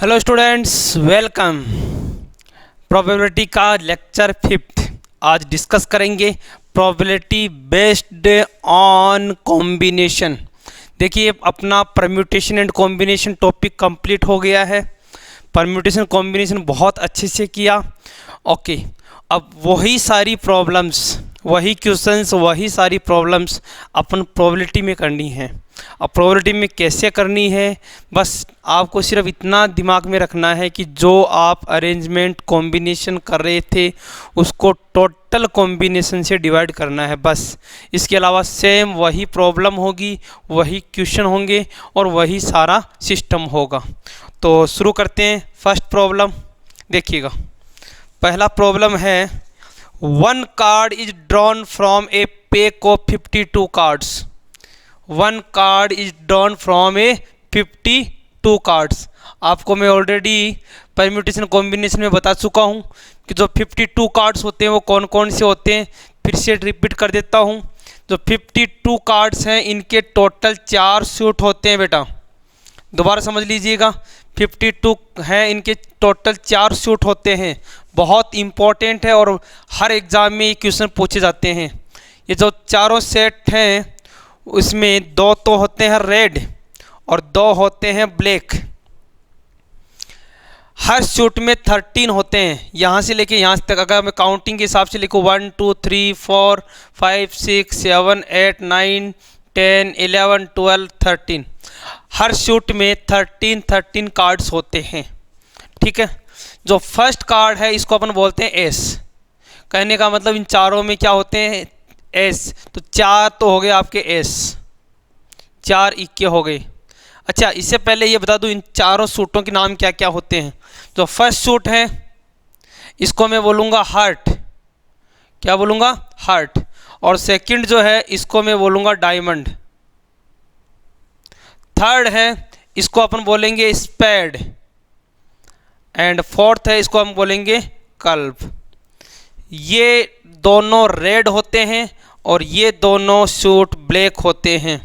Hello students, welcome. Probability का lecture 5 आज discuss करेंगे। Probability based on combination. देखिए, अपना permutation and combination topic complete हो गया है। परम्यूटेशन कॉम्बिनेशन बहुत अच्छे से किया। ओके, अब वही सारी प्रॉब्लम्स, वही क्वेश्चंस, वही सारी प्रॉब्लम्स अपन प्रोबेबिलिटी में करनी है। अब प्रोबेबिलिटी में कैसे करनी है, बस आपको सिर्फ इतना दिमाग में रखना है कि जो आप अरेंजमेंट कॉम्बिनेशन कर रहे थे उसको टोटल कॉम्बिनेशन से डिवाइड करना है, बस। इसके अलावा सेम वही प्रॉब्लम होगी, वही क्वेश्चन होंगे और वही सारा सिस्टम होगा। तो शुरू करते हैं। फर्स्ट प्रॉब्लम देखिएगा। पहला प्रॉब्लम है, one card is drawn from A pack of 52 cards. One card is drawn from A 52 cards. आपको मैं ऑलरेडी परम्यूटेशन कॉम्बिनेशन में बता चुका हूँ कि जो 52 कार्ड्स होते हैं वो कौन कौन से होते हैं। फिर से रिपीट कर देता हूँ। जो 52 कार्ड्स हैं इनके टोटल 4 सूट होते हैं बेटा, दोबारा समझ लीजिएगा। 52 हैं, इनके टोटल 4 सूट होते हैं। बहुत इम्पॉर्टेंट है और हर एग्ज़ाम में ये क्वेश्चन पूछे जाते हैं। ये जो चारों सेट हैं उसमें 2 तो होते हैं रेड और 2 होते हैं ब्लैक। हर सूट में 13 होते हैं, यहाँ से लेके यहाँ तक। अगर मैं काउंटिंग के हिसाब से लिखूँ 1 2 3 4 5 6 7 8 9 10 11 12 13, हर सूट में 13 कार्ड्स होते हैं। ठीक है। जो फर्स्ट कार्ड है इसको अपन बोलते हैं एस। कहने का मतलब इन चारों में क्या होते हैं, एस। तो 4 तो हो गए आपके एस, 4 इक्के हो गए। अच्छा, इससे पहले ये बता दूं इन चारों सूटों के नाम क्या क्या होते हैं। जो फर्स्ट सूट है इसको मैं बोलूँगा हार्ट। क्या बोलूँगा? हार्ट। और सेकंड जो है इसको मैं बोलूँगा डायमंड। थर्ड है इसको अपन बोलेंगे स्पेड। एंड फोर्थ है इसको हम बोलेंगे कल्ब। ये दोनों रेड होते हैं और ये दोनों सूट ब्लैक होते हैं।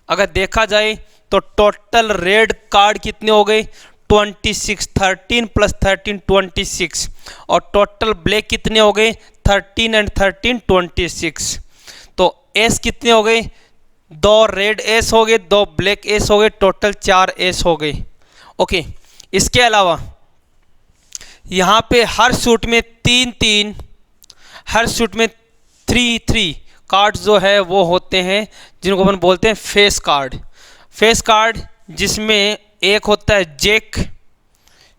अगर देखा जाए तो टोटल रेड कार्ड कितने हो गए? 26। 13 + 13 26। और टोटल ब्लैक कितने हो गए? 13 एंड 13 26। तो एस कितने हो गए? 2 रेड एस हो गए, 2 ब्लैक एस हो गए, टोटल 4 एस हो गए। ओके, इसके अलावा यहाँ पे हर सूट में 3, हर सूट में 3 कार्ड्स जो है वो होते हैं जिनको अपन बोलते हैं फेस कार्ड। फेस कार्ड जिसमें एक होता है जैक,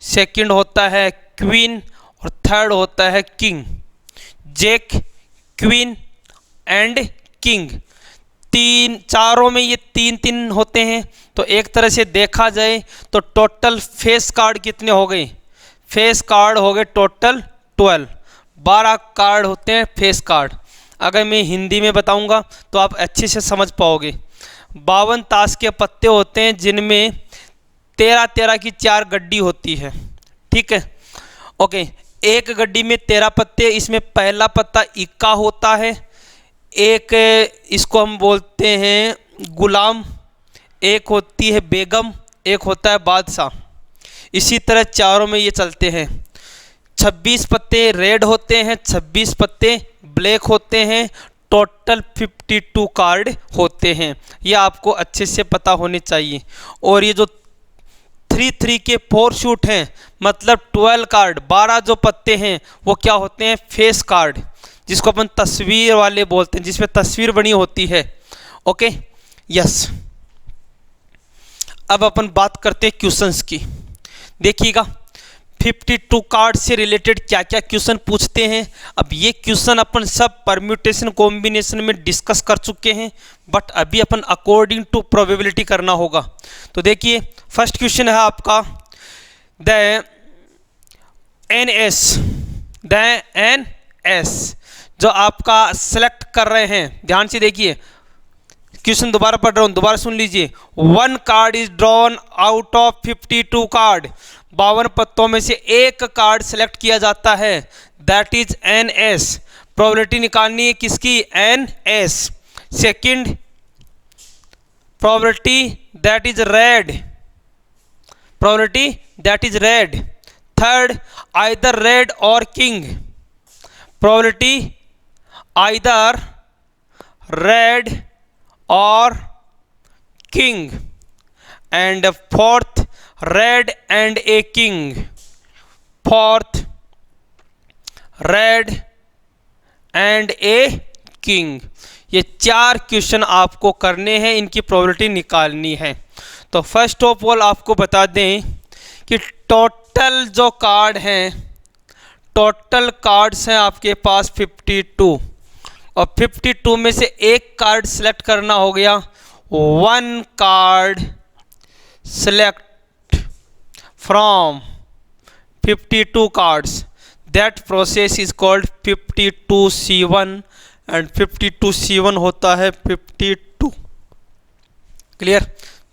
सेकंड होता है क्वीन और थर्ड होता है king. Jack, queen and king, चारों में ये 3 होते हैं। तो एक तरह से देखा जाए तो टोटल फेस कार्ड कितने हो गए? फेस कार्ड हो गए टोटल 12 कार्ड होते हैं फेस कार्ड। अगर मैं हिंदी में बताऊंगा तो आप अच्छे से समझ पाओगे। 52 ताश के पत्ते होते हैं जिनमें 13 की 4 गड्डी होती है। ठीक है। ओके, एक गड्डी में 13 पत्ते। इसमें पहला पत्ता इक्का होता है, एक इसको हम बोलते हैं गुलाम, एक होती है बेगम, एक होता है बादशाह। इसी तरह चारों में ये चलते हैं। 26 पत्ते रेड होते हैं, 26 पत्ते ब्लैक होते हैं। टोटल 52 कार्ड होते हैं। ये आपको अच्छे से पता होने चाहिए। और ये जो 3 के 4 शूट हैं, मतलब 12 कार्ड, 12 जो पत्ते हैं वो क्या होते हैं? फेस कार्ड, जिसको अपन तस्वीर वाले बोलते हैं, जिसमें तस्वीर बनी होती है। Okay, yes. अब अपन बात करते हैं क्वेश्चंस की। देखिएगा 52 कार्ड से रिलेटेड क्या क्या क्वेश्चन पूछते हैं। अब ये क्वेश्चन अपन सब परम्यूटेशन कॉम्बिनेशन में डिस्कस कर चुके हैं, बट अभी अपन अकॉर्डिंग टू प्रोबेबिलिटी करना होगा। तो देखिए, फर्स्ट क्वेश्चन है आपका द एन एस जो आपका सेलेक्ट कर रहे हैं। ध्यान से देखिए, क्वेश्चन दोबारा पढ़ रहा हूं, दोबारा सुन लीजिए। 1 card is drawn out of 52 card. 52 पत्तों में से एक कार्ड सेलेक्ट किया जाता है, that is an ace. Probability निकालनी है किसकी? An ace. Second probability that is red, probability that is red. Third, either red or king, probability either red or king. And fourth, red and a king, fourth red and a king. ये 4 question आपको करने हैं, इनकी probability निकालनी है। तो first of all आपको बता दें कि टोटल जो कार्ड हैं, टोटल कार्ड्स हैं आपके पास 52, और 52 में से एक कार्ड सेलेक्ट करना हो गया। 1 card select from 52 cards, that process is called 52C1 and 52C1 होता है 52। क्लियर?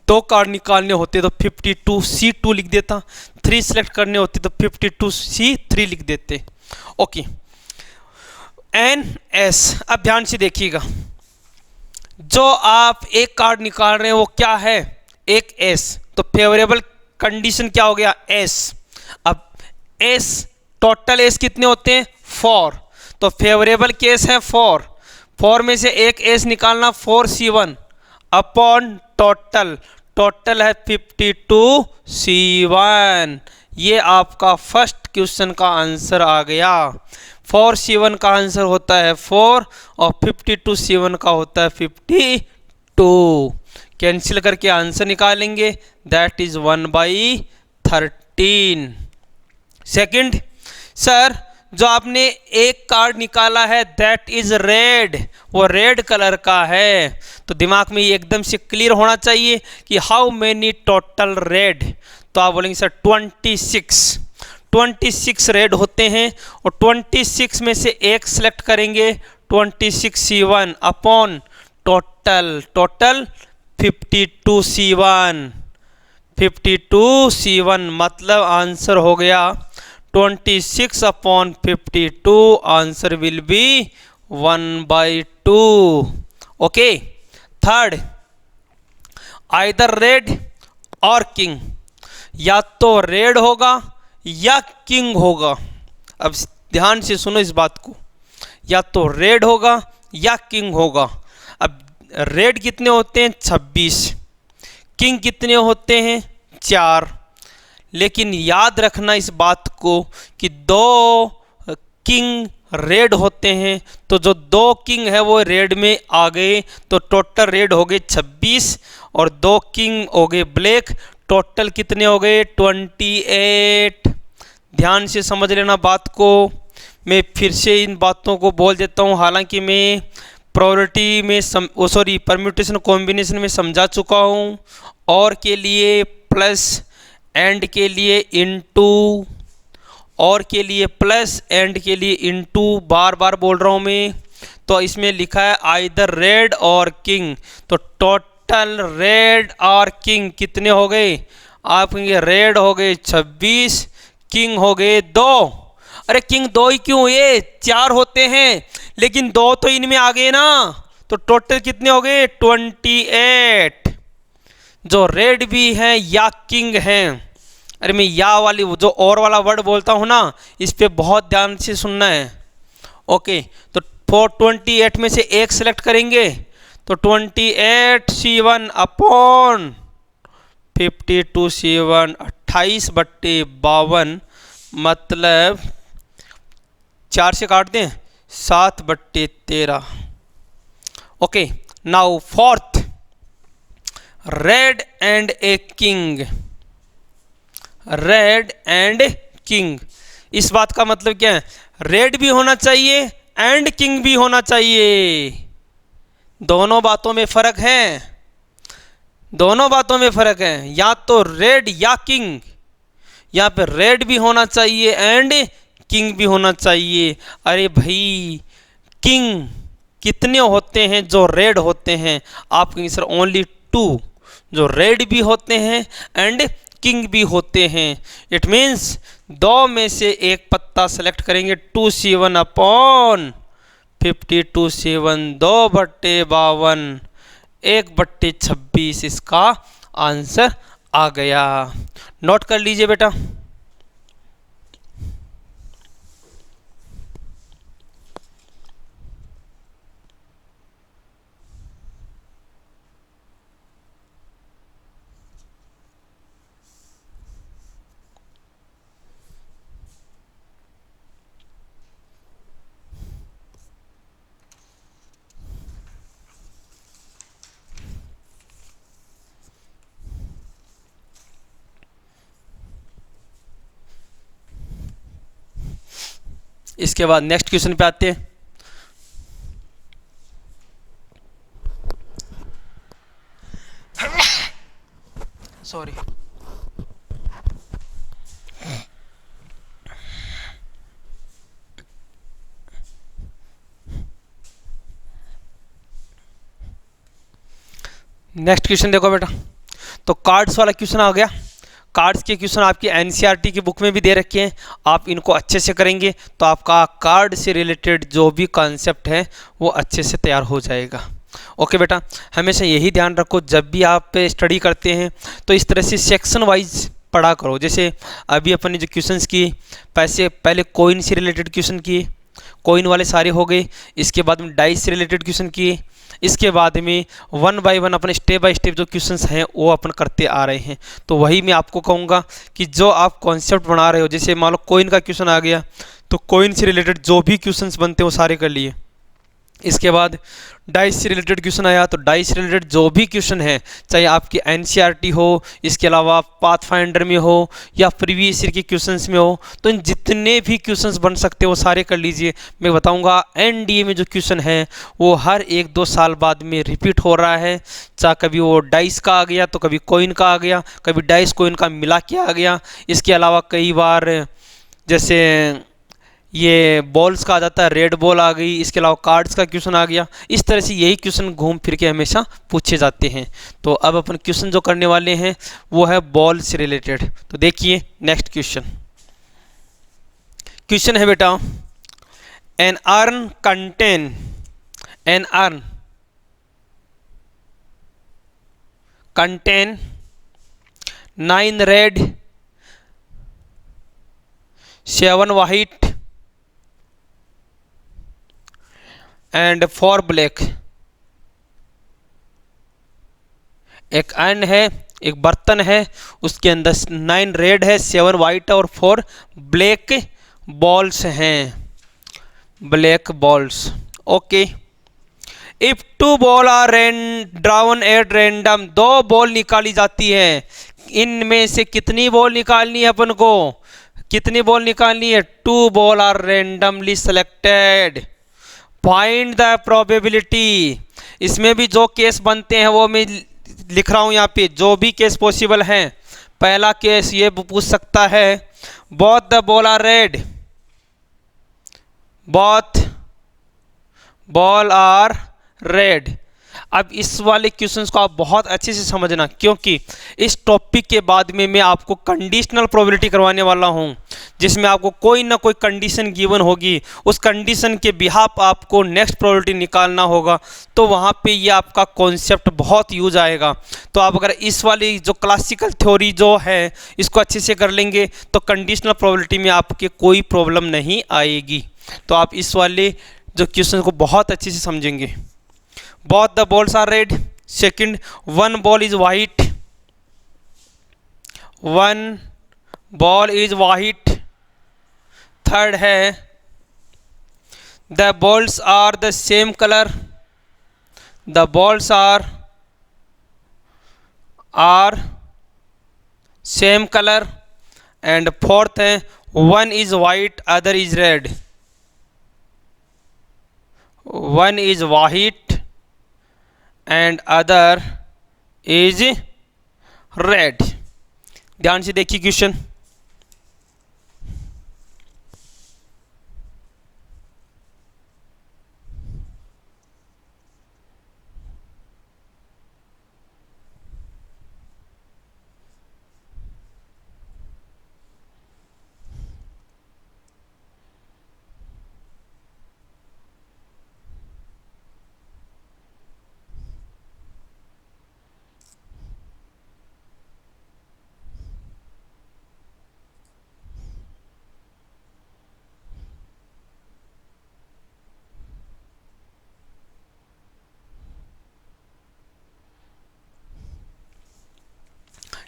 2 कार्ड निकालने होते तो 52C2 लिख देता, 3 सेलेक्ट करने होते तो 52C3 लिख देते। Okay, NS। अब ध्यान से देखिएगा, जो आप एक कार्ड निकाल रहे हैं वो क्या है? एक S, तो फेवरेबल कंडीशन क्या हो गया? S। अब S, टोटल S कितने होते हैं? 4, तो फेवरेबल केस है 4। 4 में से एक S निकालना, 4C1 अपॉन टोटल, टोटल है 52C1। ये आपका फर्स्ट क्वेश्चन का आंसर आ गया। 4C1 का आंसर होता है 4 और 52C1 का होता है 52। कैंसिल करके आंसर निकालेंगे, दैट इज 1/13। सेकंड, सर जो आपने एक कार्ड निकाला है दैट इज रेड, वो रेड कलर का है, तो दिमाग में ये एकदम से क्लियर होना चाहिए कि हाउ मेनी टोटल रेड। तो आप बोलेंगे सर 26 रेड होते हैं, और 26 में से एक सेलेक्ट करेंगे, 26C1 upon total, total 52C1, 52C1 मतलब आंसर हो गया 26 upon 52, answer will be 1/2। Okay. Third, either red or king, या तो रेड होगा या किंग होगा। अब ध्यान से सुनो इस बात को, या तो रेड होगा या किंग होगा। अब रेड कितने होते हैं? 26। किंग कितने होते हैं? 4। लेकिन याद रखना इस बात को कि 2 किंग रेड होते हैं, तो जो 2 किंग है वो रेड में आ गए, तो टोटल रेड हो गए 26 और 2 किंग हो गए ब्लैक, टोटल कितने हो गए? 28। ध्यान से समझ लेना बात को। मैं फिर से इन बातों को बोल देता हूँ, हालांकि मैं प्रोबेबिलिटी में परम्यूटेशन कॉम्बिनेशन में समझा चुका हूँ। और के लिए प्लस, एंड के लिए इनटू, और के लिए प्लस, एंड के लिए इनटू, बार बार बोल रहा हूँ मैं। तो इसमें लिखा है आइदर रेड और किंग, तो टोटल रेड और किंग कितने हो गए? आप कहेंगे रेड हो गए 26, किंग हो गए 2। अरे किंग 2 ही क्यों, ये 4 होते हैं, लेकिन 2 तो इनमें आ गए ना, तो टोटल कितने हो गए? 28। जो रेड भी हैं या किंग हैं, अरे मैं या वाली जो और वाला वर्ड बोलता हूँ ना, इस पे बहुत ध्यान से सुनना है। ओके, तो 428 में से एक सेलेक्ट करेंगे, तो 28C1 अपॉन 52C1, 28/52, मतलब 4 से काट दें 7/13। Okay, now fourth, red and a king, red and king. इस बात का मतलब क्या है? रेड भी होना चाहिए एंड किंग भी होना चाहिए। दोनों बातों में फर्क है, दोनों बातों में फर्क है। या तो रेड या किंग, यहाँ पे रेड भी होना चाहिए एंड किंग भी होना चाहिए। अरे भाई, किंग कितने होते हैं जो रेड होते हैं? आप कहेंगे सर ओनली 2, जो रेड भी होते हैं एंड किंग भी होते हैं। इट मीन्स 2 में से एक पत्ता सेलेक्ट करेंगे, 2C1 अपॉन 52C1, 2/52, 1/26 इसका आंसर आ गया। नोट कर लीजिए बेटा। इसके बाद नेक्स्ट क्वेश्चन पे आते हैं। सॉरी। नेक्स्ट क्वेश्चन देखो बेटा। तो कार्ड्स वाला क्वेश्चन आ गया। कार्ड्स के क्वेश्चन आपकी एनसीईआरटी की बुक में भी दे रखे हैं। आप इनको अच्छे से करेंगे तो आपका कार्ड से रिलेटेड जो भी कॉन्सेप्ट है वो अच्छे से तैयार हो जाएगा। ओके बेटा, हमेशा यही ध्यान रखो जब भी आप स्टडी करते हैं तो इस तरह से सेक्शन वाइज पढ़ा करो। जैसे अभी अपन ने जो क्वेश्चंस किए, पहले कॉइन से रिलेटेड क्वेश्चन किए, कॉइन वाले सारे हो गए। इसके बाद में डाइस से रिलेटेड क्वेश्चन किए। इसके बाद में वन बाय वन अपने स्टेप बाय स्टेप जो क्वेश्चंस हैं वो अपन करते आ रहे हैं। तो वही मैं आपको कहूँगा कि जो आप कॉन्सेप्ट बना रहे हो, जैसे मान लो कॉइन का क्वेश्चन आ गया तो कॉइन से रिलेटेड जो भी क्वेश्चंस बनते हैं वो सारे कर लिए। इसके बाद डाइस से रिलेटेड क्वेश्चन आया तो डाइस से रिलेटेड जो भी क्वेश्चन है, चाहे आपकी एनसीईआरटी हो, इसके अलावा पाथफाइंडर में हो या प्रीवियस ईयर के क्वेश्चंस में हो, तो इन जितने भी क्वेश्चंस बन सकते हैं वो सारे कर लीजिए। मैं बताऊंगा एनडीए में जो क्वेश्चन है वो हर 1-2 साल बाद में रिपीट हो रहा है। चाहे कभी वो डाइस का आ गया तो कभी कॉइन का आ गया, कभी डाइस कॉइन का मिला के आ गया। इसके अलावा कई बार जैसे ये बॉल्स का आ जाता है, रेड बॉल आ गई, इसके अलावा कार्ड्स का क्वेश्चन आ गया। इस तरह से यही क्वेश्चन घूम फिर के हमेशा पूछे जाते हैं। तो अब अपन क्वेश्चन जो करने वाले हैं वो है बॉल से रिलेटेड। तो देखिए नेक्स्ट क्वेश्चन। क्वेश्चन है बेटा, an urn contain an urn contain 9 red 7 white and 4 black. एक अर्न है, एक बर्तन है, उसके अंदर 9 रेड है, 7 वाइट है और 4 ब्लैक बॉल्स हैं, black balls. Okay. If 2 ball are drawn at random, 2 ball निकाली जाती है, इनमें से कितनी बॉल निकालनी है अपन को? कितनी बॉल निकालनी है? 2 ball are randomly selected, find the probability. इसमें भी जो केस बनते हैं वो मैं लिख रहा हूं यहाँ पे, जो भी केस पॉसिबल हैं। पहला केस ये पूछ सकता है, both the ball are red, both ball are red. अब इस वाले क्वेश्चंस को आप बहुत अच्छे से समझना, क्योंकि इस टॉपिक के बाद में मैं आपको कंडीशनल प्रोबेबिलिटी करवाने वाला हूं, जिसमें आपको कोई ना कोई कंडीशन गिवन होगी, उस कंडीशन के बिहाफ आपको नेक्स्ट प्रोबेबिलिटी निकालना होगा। तो वहां पे ये आपका कॉन्सेप्ट बहुत यूज आएगा। तो आप अगर इस वाली जो क्लासिकल थ्योरी जो है इसको अच्छे से कर लेंगे तो कंडीशनल प्रोबेबिलिटी में आपके कोई प्रॉब्लम नहीं आएगी। तो आप इस वाले जो क्वेश्चन को बहुत अच्छे से समझेंगे। Both the balls are red, second 1 ball is white, 1 ball is white, third है the balls are the same colour, the balls are same colour, and fourth है 1 is white other is red, 1 is white and other is red. ध्यान से देखिए question.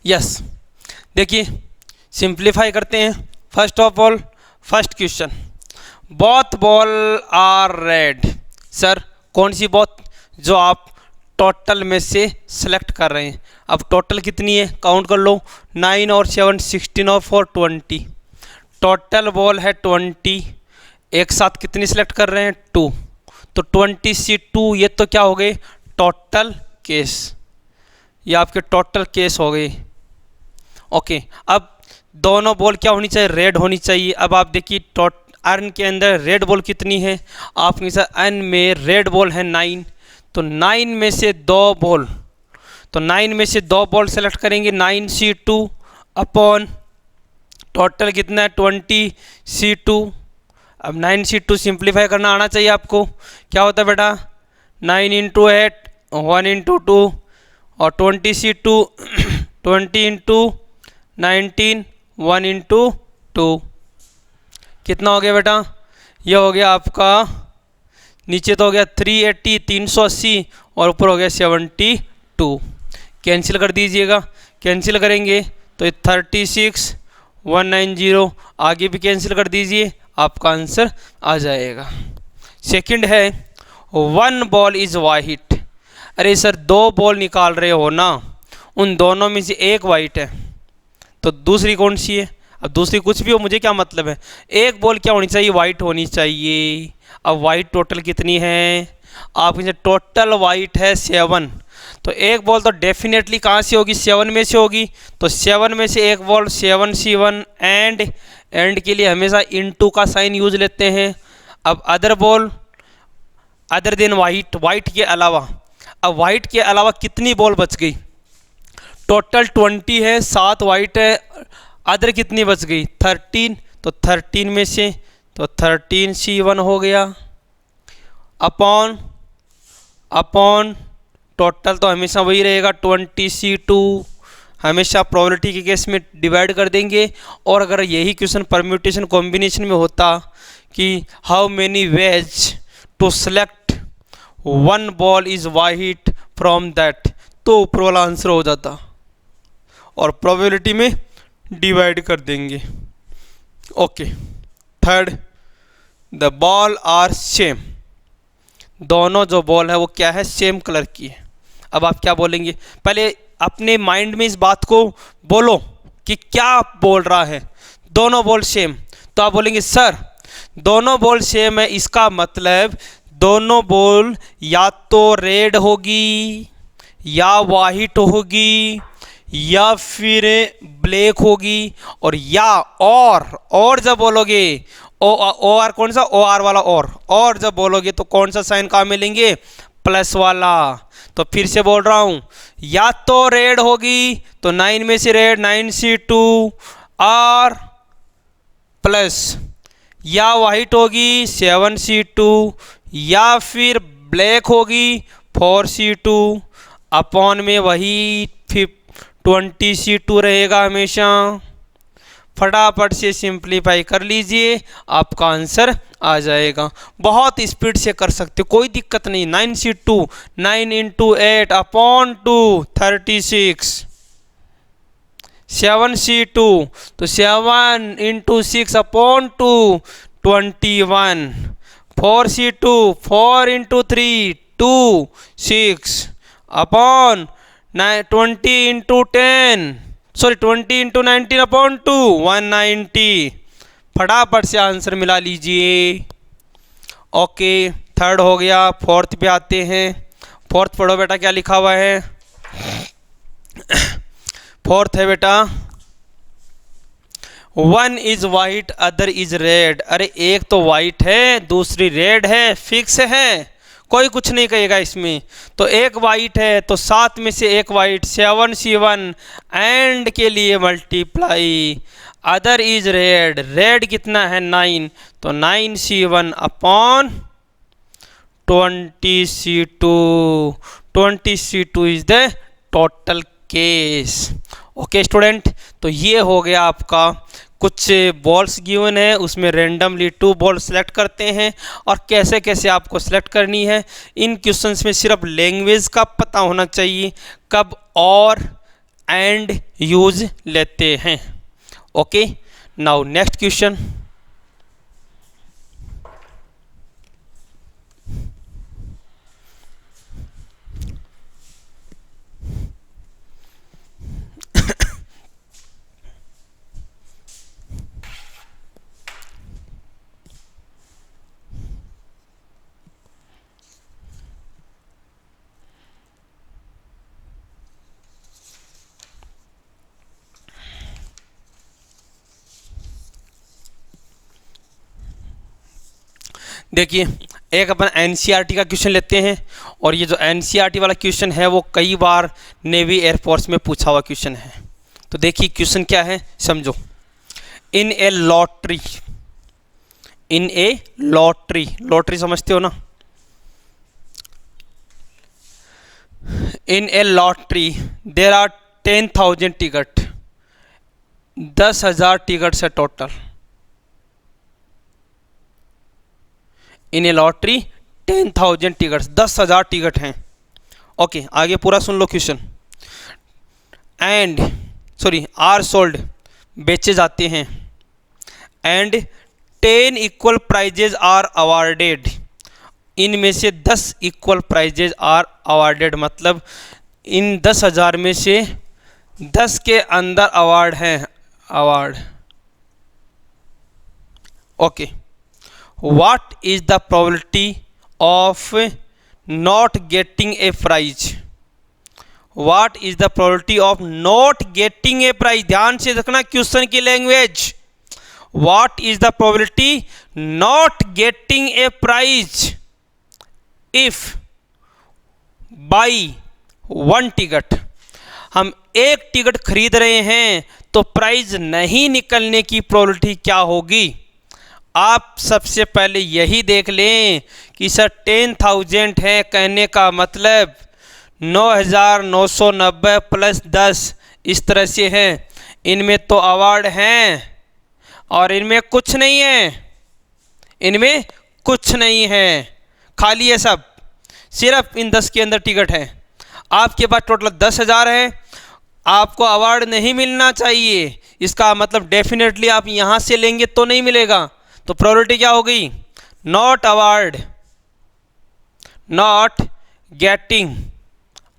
Yes, देखिए simplify करते हैं। First of all first question, both ball are red. Sir कौन सी both, जो आप टोटल में से सेलेक्ट कर रहे हैं। अब टोटल कितनी है, काउंट कर लो, 9 और 7 16 और 4 20। टोटल बॉल है 20, एक साथ कितनी सेलेक्ट कर रहे हैं, 2। तो 20C2, ये तो क्या हो गए, टोटल केस, ये आपके टोटल केस हो गए। ओके, अब दोनों बॉल क्या होनी चाहिए, रेड होनी चाहिए। अब आप देखिए अर्न के अंदर रेड बॉल कितनी है, आपके साथ अर्न में रेड बॉल है 9, तो 9 में से 2 बॉल, तो 9 में से 2 बॉल सेलेक्ट करेंगे, 9C2 अपॉन टोटल कितना है 20C2। अब 9C2 सिंप्लीफाई करना आना चाहिए आपको, क्या होता है बेटा, 9 × 8 1 × 2 और 20C2 20 × 19 1 × 2, कितना हो गया बेटा, ये हो गया आपका, नीचे तो हो गया 380 380 और ऊपर हो गया 72। कैंसिल कर दीजिएगा, कैंसिल करेंगे तो ये 36 190, आगे भी कैंसिल कर दीजिए, आपका आंसर आ जाएगा। सेकंड है 1 बॉल इज़ वाइट। अरे सर 2 बॉल निकाल रहे हो ना, उन दोनों में से एक वाइट है, तो दूसरी कौन सी है। अब दूसरी कुछ भी हो, मुझे क्या मतलब है, एक बॉल क्या होनी चाहिए, वाइट होनी चाहिए। अब वाइट टोटल कितनी है, आपके टोटल वाइट है 7, तो एक बॉल तो डेफिनेटली कहाँ से होगी, 7 में से होगी। तो 7 में से एक बॉल 7C1, एंड के लिए हमेशा इनटू का साइन यूज लेते हैं। अब other ball other than white, white के अलावा, अब वाइट के अलावा कितनी बॉल बच गई, टोटल 20 है, 7 वाइट है, अदर कितनी बच गई 13, तो 13 में से तो 13C1 हो गया, अपॉन टोटल तो हमेशा वही रहेगा 20C2, हमेशा प्रोबेबिलिटी के केस में डिवाइड कर देंगे। और अगर यही क्वेश्चन परम्यूटेशन कॉम्बिनेशन में होता कि how many ways to select 1 ball is white from that, तो ऊपर वाला आंसर हो जाता और प्रोबेबिलिटी में डिवाइड कर देंगे। Okay, third, the ball are same. दोनों जो बॉल है वो क्या है, सेम कलर की है। अब आप क्या बोलेंगे, पहले अपने माइंड में इस बात को बोलो कि क्या बोल रहा है, दोनों बॉल सेम। तो आप बोलेंगे सर दोनों बॉल सेम है, इसका मतलब दोनों बॉल या तो रेड होगी या वाइट होगी या फिर ब्लैक होगी, और या और जब बोलोगे ओ आर कौन सा, ओ आर वाला और जब बोलोगे तो कौन सा साइन कहाँ मिलेंगे, प्लस वाला। तो फिर से बोल रहा हूँ, या तो रेड होगी तो 9 में से रेड 9C2 और प्लस, या वाइट होगी 7C2, या फिर ब्लैक होगी 4C2, अपॉन में वही 20C2 रहेगा हमेशा। फटाफट से सिंप्लीफाई कर लीजिए, आपका आंसर आ जाएगा। बहुत स्पीड से कर सकते हो, कोई दिक्कत नहीं। 9C2 9 × 8 अपॉन 2 36, 7C2 तो 7 × 6 अपॉन 2 21, 4C2 4 × 3 2 6 अपॉन 20 × 10 20 × 19 अपॉन 2 190। फटाफट से आंसर मिला लीजिए। ओके, थर्ड हो गया। फोर्थ पे आते हैं। फोर्थ पढ़ो बेटा, क्या लिखा हुआ है। फोर्थ है बेटा, 1 is white other is red. अरे एक तो वाइट है दूसरी रेड है, फिक्स है, कोई कुछ नहीं कहेगा इसमें। तो एक वाइट है तो 7 में से एक वाइट 7C1 एंड के लिए multiply, other is red, red कितना है 9, तो 9C1 upon 20C2, 20C2 is the total case. Okay student, तो ये हो गया आपका कुछ बॉल्स गिवन है, उसमें रेंडमली 2 बॉल सेलेक्ट करते हैं और कैसे कैसे आपको सेलेक्ट करनी है। इन क्वेश्चंस में सिर्फ लैंग्वेज का पता होना चाहिए, कब और एंड यूज लेते हैं। Okay, now next question. देखिए, एक अपन एनसीईआरटी का क्वेश्चन लेते हैं, और ये जो एनसीईआरटी वाला क्वेश्चन है वो कई बार नेवी एयरफोर्स में पूछा हुआ क्वेश्चन है। तो देखिए क्वेश्चन क्या है, समझो। In a lottery, in a lottery, lottery समझते हो ना। In a lottery there are 10,000 ticket, 10,000 ticket है total. In a lottery 10,000 tickets, 10,000 ticket हैं। ओके, आगे पूरा सुन लो question. And sorry are sold, बेचे जाते हैं। And 10 equal prizes are awarded, इनमें से 10 इक्वल प्राइजेज आर अवार्डेड, मतलब इन 10,000 में से 10 के अंदर अवार्ड हैं, award. Okay, what is the probability of not getting a prize? What is the probability of not getting a prize? ध्यान से रखना क्वेश्चन की language. What is the probability not getting a prize if buy one ticket? हम एक ticket खरीद रहे हैं तो प्राइज नहीं निकलने की प्रोबेबिलिटी क्या होगी? आप सबसे पहले यही देख लें कि सर 10,000 है, कहने का मतलब 9,990 प्लस 10 इस तरह से है। इनमें तो अवार्ड हैं और इनमें कुछ नहीं है, इनमें कुछ नहीं है, खाली है सब, सिर्फ इन 10 के अंदर टिकट है। आपके पास टोटल 10,000 है, आपको अवार्ड नहीं मिलना चाहिए, इसका मतलब डेफिनेटली आप यहाँ से लेंगे तो नहीं मिलेगा। तो प्रोबेबिलिटी क्या हो गई? Not award, not getting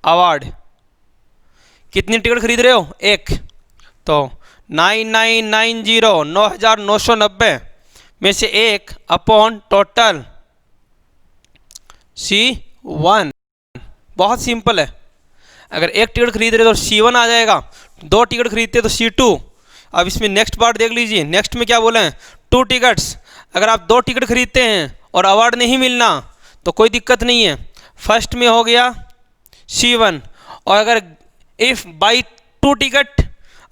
award. कितनी टिकट खरीद रहे हो? एक। तो 9,990 9,990 में से एक अपॉन टोटल C1। बहुत सिंपल है। अगर एक टिकट खरीद रहे तो C1 आ जाएगा, 2 टिकट खरीदते तो C2। अब इसमें नेक्स्ट पार्ट देख लीजिए, नेक्स्ट में क्या बोले हैं? 2 टिकट्स। अगर आप 2 टिकट खरीदते हैं और अवार्ड नहीं मिलना तो कोई दिक्कत नहीं है, फर्स्ट में हो गया C1। और अगर इफ़ बाई 2 टिकट,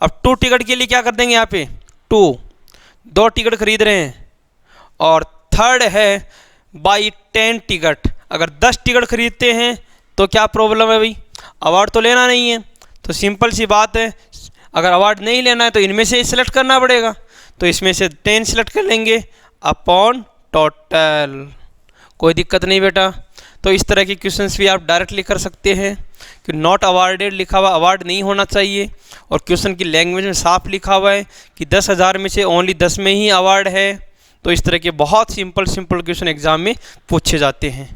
अब 2 टिकट के लिए क्या कर देंगे यहाँ पे 2 टिकट खरीद रहे हैं, और थर्ड है बाई 10 टिकट। अगर 10 टिकट खरीदते हैं तो क्या प्रॉब्लम है भाई? अवार्ड तो लेना नहीं है। तो सिंपल सी बात है, अगर अवार्ड नहीं लेना है तो इनमें से सिलेक्ट करना पड़ेगा। तो इसमें से 10 सिलेक्ट कर लेंगे अपॉन टोटल, कोई दिक्कत नहीं बेटा। तो इस तरह के क्वेश्चंस भी आप डायरेक्टली कर सकते हैं कि नॉट अवार्डेड लिखा हुआ, अवार्ड नहीं होना चाहिए, और क्वेश्चन की लैंग्वेज में साफ लिखा हुआ है कि 10,000 में से ओनली 10 में ही अवार्ड है। तो इस तरह के बहुत सिंपल क्वेश्चन एग्जाम में पूछे जाते हैं।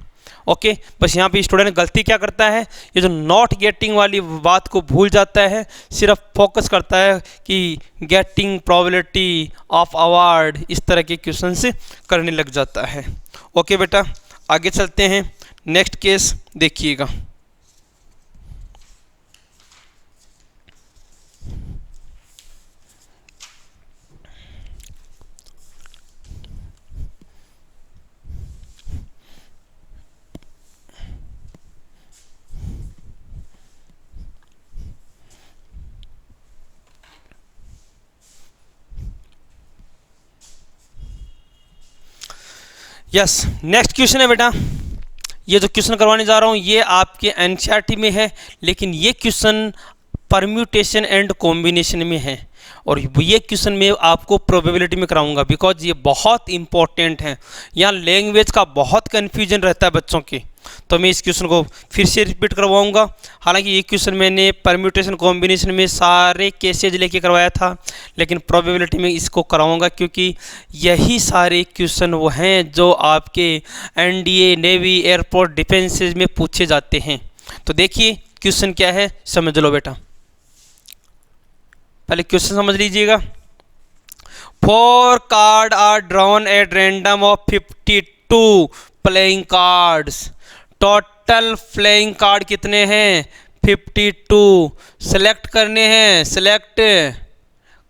ओके, बस यहाँ पे स्टूडेंट गलती क्या करता है, ये जो नॉट गेटिंग वाली बात को भूल जाता है, सिर्फ फोकस करता है कि गेटिंग प्रोबेबिलिटी ऑफ अवार्ड, इस तरह के क्वेश्चन से करने लग जाता है। ओके बेटा, आगे चलते हैं, नेक्स्ट केस देखिएगा। यस, नेक्स्ट क्वेश्चन है बेटा। ये जो क्वेश्चन करवाने जा रहा हूँ ये आपके एनसीईआरटी में है, लेकिन ये क्वेश्चन परम्यूटेशन एंड कॉम्बिनेशन में है, और ये क्वेश्चन में आपको प्रोबेबिलिटी में कराऊंगा, बिकॉज ये बहुत इंपॉर्टेंट है। यहाँ लैंग्वेज का बहुत कन्फ्यूजन रहता है बच्चों के, तो मैं इस क्वेश्चन को फिर से रिपीट करवाऊंगा। हालांकि ये क्वेश्चन मैंने परम्यूटेशन कॉम्बिनेशन में सारे केसेज लेके करवाया था, लेकिन प्रोबेबिलिटी में इसको कराऊंगा क्योंकि यही सारे क्वेश्चन वो हैं जो आपके एनडीए, नेवी, एयरपोर्ट, डिफेंसेज में पूछे जाते हैं। तो देखिए क्वेश्चन क्या है, समझ लो बेटा। पहले क्वेश्चन समझ लीजिएगा। 4 card are drawn at random of 52 playing cards. Total playing card कितने हैं? 52। सेलेक्ट करने हैं, सेलेक्ट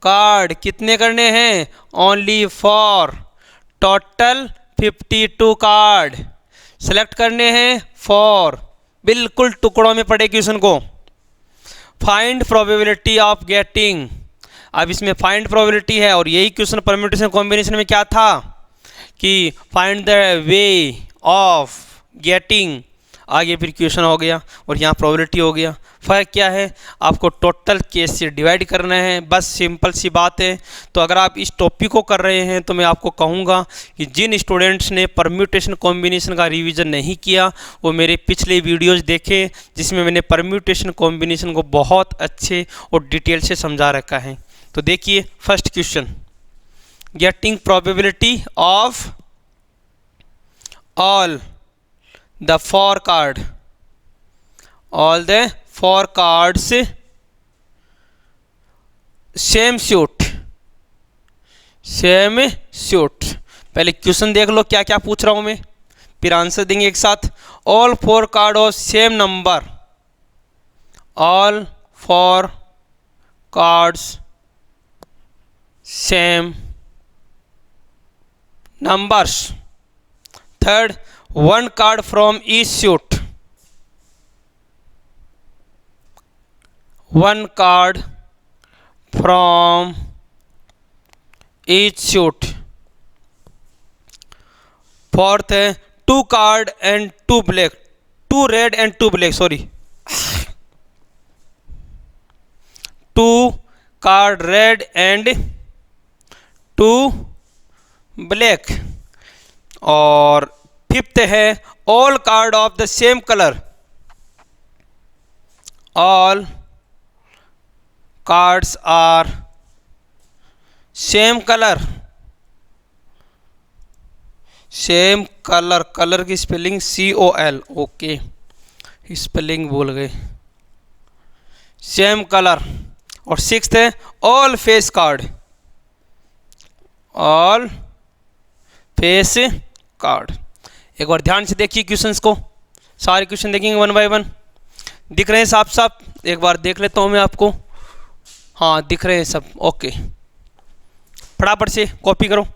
कार्ड कितने करने हैं? ओनली 4। टोटल 52 कार्ड सेलेक्ट करने हैं 4। बिल्कुल टुकड़ों में पढ़े क्वेश्चन को। Find probability of getting. अब इसमें फाइंड प्रोबेबिलिटी है और यही क्वेश्चन परम्यूटेशन कॉम्बिनेशन में क्या था कि find the way of getting. आगे फिर क्वेश्चन हो गया और यहाँ प्रोबेबिलिटी हो गया। फ़र्क क्या है? आपको टोटल केस से डिवाइड करना है, बस सिंपल सी बात है। तो अगर आप इस टॉपिक को कर रहे हैं तो मैं आपको कहूँगा कि जिन स्टूडेंट्स ने परम्यूटेशन कॉम्बिनेशन का रिवीजन नहीं किया वो मेरे पिछले वीडियोज़ देखें, जिसमें मैंने परम्यूटेशन कॉम्बिनेशन को बहुत अच्छे और डिटेल से समझा रखा है। तो देखिए first question, getting probability of all the 4 card, all the 4 cards same suit, same suit। पहले क्वेश्चन देख लो क्या क्या पूछ रहा हूं मैं, फिर आंसर देंगे एक साथ। all 4 card of same number, all 4 cards same numbers. Third, 1 card from each suit, 1 card from each suit। Fourth है 2 card and 2 black, 2 red and 2 black, sorry 2 card red and 2 black। और fifth है all card of the same colour, all cards are same colour, same colour, colour की spelling COL, okay spelling भूल गए, same colour. और sixth है all face card, all face card. एक बार ध्यान से देखिए क्वेश्चंस को, सारे क्वेश्चन देखेंगे 1 बाय 1। दिख रहे हैं साफ साफ? एक बार देख लेता हूँ मैं आपको। हाँ दिख रहे हैं सब, ओके। फटाफट से कॉपी करो।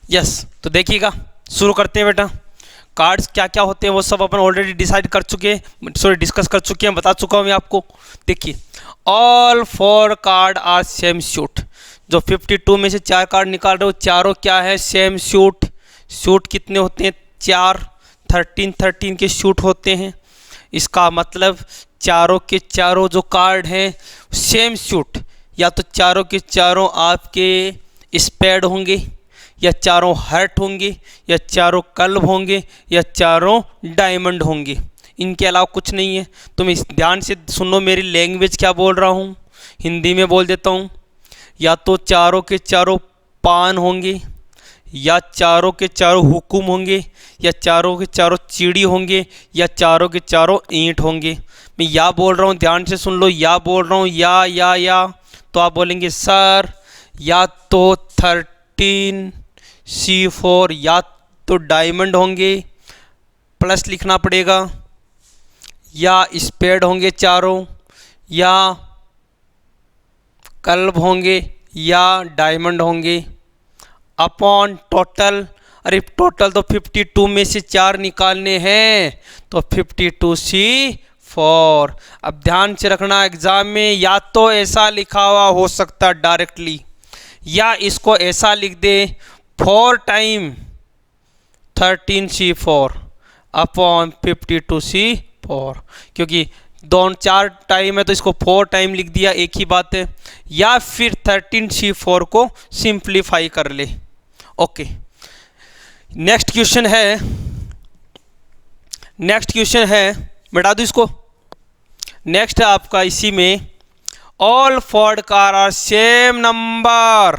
यस तो देखिएगा, शुरू करते हैं बेटा। कार्ड्स क्या क्या होते हैं वो सब अपन ऑलरेडी डिसाइड कर चुके हैं, सॉरी डिस्कस कर चुके हैं, बता चुका हूँ मैं आपको। देखिए all 4 card are same suit. जो 52 में से 4 कार्ड निकाल रहे हो, चारों क्या है? Same suit. सूट कितने होते हैं? 4, 13 के सूट होते हैं। इसका मतलब चारों के चारों जो कार्ड हैं सेम सूट, या तो चारों के चारों आपके स्पेड होंगे या चारों हार्ट होंगे, या चारों क्लब होंगे, या चारों डायमंड होंगे। इनके अलावा कुछ नहीं है। तुम इस ध्यान से सुनो मेरी लैंग्वेज क्या बोल रहा हूँ, हिंदी में बोल देता हूँ। या तो चारों के चारों पान होंगे, या चारों के चारों हुकुम होंगे, या चारों के चारों चिड़ी होंगे, या चारों के चारों ईंट होंगे। मैं या बोल रहा हूँ, ध्यान से सुन लो, या बोल रहा हूँ, या तो आप बोलेंगे सर या तो 13C4 या तो डायमंड होंगे, प्लस लिखना पड़ेगा, या स्पेड होंगे चारों, या क्लब होंगे, या डायमंड होंगे। अपॉन टोटल, अरे टोटल तो 52 में से 4 निकालने हैं, तो 52C4। अब ध्यान से रखना, एग्जाम में या तो ऐसा लिखा हुआ हो सकता डायरेक्टली, या इसको ऐसा लिख दे 4 टाइम 13C4 अपॉन 52C4, क्योंकि दोनों 4 टाइम है तो इसको 4 टाइम लिख दिया, एक ही बात है। या फिर 13C4 को सिंप्लीफाई कर ले। ओके, नेक्स्ट क्वेश्चन है, मिटा दूँ इसको। नेक्स्ट है आपका इसी में, all four card are same number.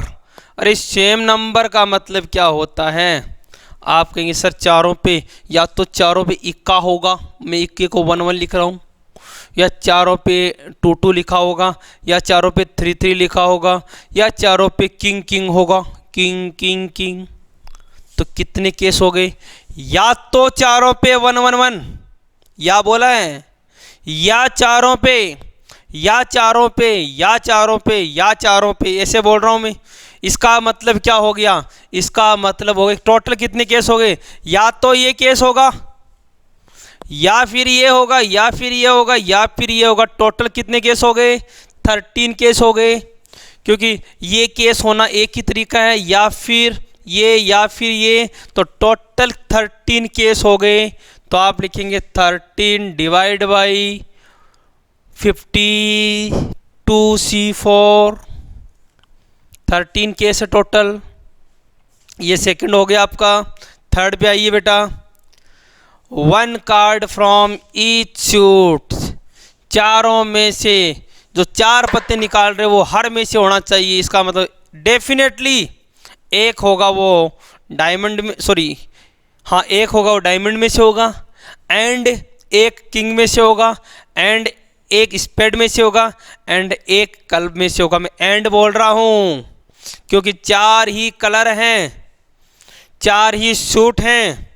अरे सेम नंबर का मतलब क्या होता है? आप कहेंगे सर चारों पे, या तो चारों पे इक्का होगा, मैं इक्के को 1 1 लिख रहा हूँ, या चारों पे 2 2 लिखा होगा, या चारों पे 3 3 लिखा होगा, या चारों पे किंग किंग होगा, किंग किंग किंग। तो कितने केस हो गए? या तो चारों पे 1 1 1, या बोला है, या चारों पे, या चारों पे, या चारों पे, या चारों पे, ऐसे बोल रहा हूं मैं। इसका मतलब क्या हो गया? इसका मतलब हो गया टोटल कितने केस हो गए? या तो ये केस होगा, या फिर ये होगा, या फिर ये होगा, या फिर ये होगा। टोटल कितने केस हो गए? 13 केस हो गए, क्योंकि ये केस होना एक ही तरीका है, या फिर ये, या फिर ये, तो टोटल 13 केस हो गए। तो आप लिखेंगे 13 डिवाइड बाई 52C4, 13 केस है टोटल। ये सेकंड हो गया आपका। थर्ड पे आइए बेटा, 1 कार्ड फ्रॉम ईच सूट। चारों में से जो 4 पत्ते निकाल रहे वो हर में से होना चाहिए। इसका मतलब डेफिनेटली एक होगा वो डायमंड में, सॉरी हाँ, एक होगा वो डायमंड में से होगा, एंड एक किंग में से होगा, एंड एक स्पेड में से होगा, एंड एक क्लब में से होगा। मैं एंड बोल रहा हूँ क्योंकि 4 ही कलर हैं, 4 ही सूट हैं,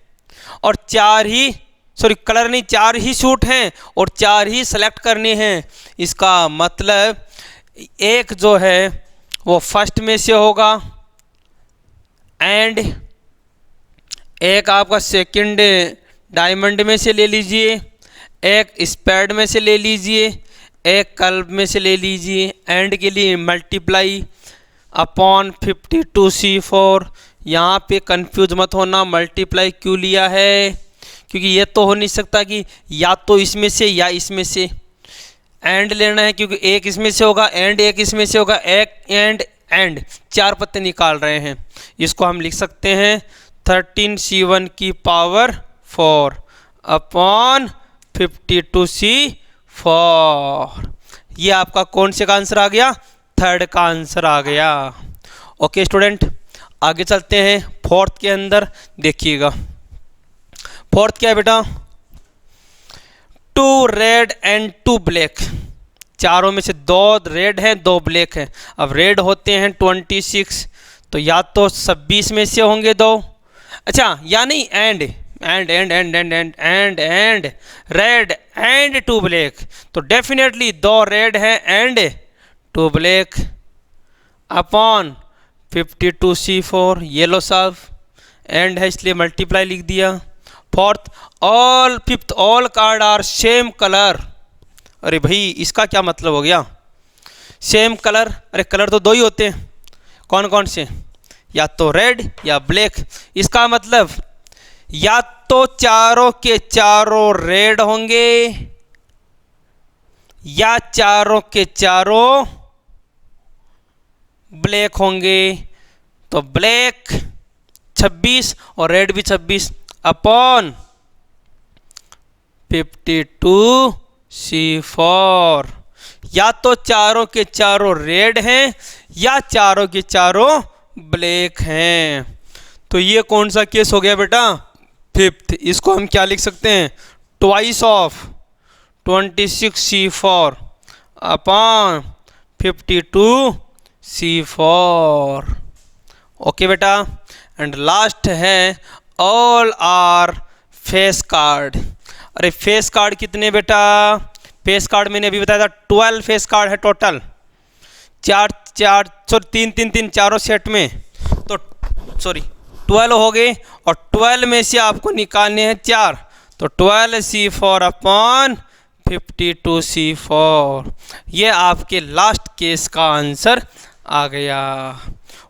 और 4 ही, सॉरी कलर नहीं, 4 ही सूट हैं और 4 ही सेलेक्ट करने हैं। इसका मतलब एक जो है वो फर्स्ट में से होगा, एंड एक आपका सेकंड डायमंड में से ले लीजिए, एक स्पेड में से ले लीजिए, एक क्लब में से ले लीजिए। एंड के लिए मल्टीप्लाई अपॉन 52C4। यहाँ पे कंफ्यूज मत होना, मल्टीप्लाई क्यों लिया है, क्योंकि ये तो हो नहीं सकता कि या तो इसमें से या इसमें से। एंड लेना है क्योंकि एक इसमें से होगा, एंड एक इसमें से होगा, एक एंड 4 पत्ते निकाल रहे हैं। इसको हम लिख सकते हैं 13C1 की पावर 4 अपॉन 52C4। ये आपका कौन से का आंसर आ गया? थर्ड का आंसर आ गया। ओके स्टूडेंट, आगे चलते हैं। फोर्थ के अंदर देखिएगा, फोर्थ क्या है बेटा? 2 रेड एंड 2 ब्लैक। चारों में से 2 रेड हैं, 2 ब्लैक हैं। अब रेड होते हैं 26, तो या तो 26 में से होंगे 2, अच्छा या नहीं, एंड रेड एंड 2 ब्लैक, तो डेफिनेटली 2 रेड हैं एंड 2 ब्लैक अपॉन 52C4। ये लो साहब, एंड है इसलिए मल्टीप्लाई लिख दिया। Fourth, fifth, all card are same colour. अरे भाई इसका क्या मतलब हो गया? सेम कलर, अरे कलर तो 2 ही होते हैं, कौन कौन से? या तो रेड या ब्लैक। इसका मतलब या तो चारों के चारों रेड होंगे, या चारों के चारों ब्लैक होंगे। तो ब्लैक 26 और रेड भी 26 अपॉन 52C4। या तो चारों के चारों रेड हैं या चारों के चारों ब्लैक हैं। तो ये कौन सा केस हो गया बेटा? फिफ्थ। इसको हम क्या लिख सकते हैं? Twice of 26C4 upon 52C4। Okay बेटा। एंड लास्ट है ऑल आर फेस कार्ड। अरे फेस कार्ड कितने बेटा? फेस कार्ड मैंने अभी बताया था 12 फेस कार्ड है टोटल। तीन चारों सेट में, तो 12 हो गए और 12 में से आपको निकालने हैं 4, तो 12C4 अपॉन 52C4। ये आपके लास्ट केस का आंसर आ गया।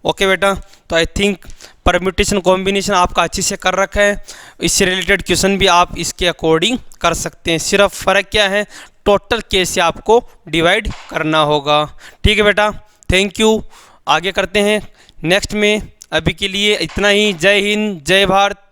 ओके बेटा। तो आई थिंक परम्यूटेशन कॉम्बिनेशन आपका अच्छे से कर रखा है। इससे रिलेटेड क्वेश्चन भी आप इसके अकॉर्डिंग कर सकते हैं। सिर्फ फ़र्क क्या है? टोटल केस से आपको डिवाइड करना होगा। ठीक है बेटा, थैंक यू। आगे करते हैं नेक्स्ट में। अभी के लिए इतना ही। जय हिंद, जय भारत।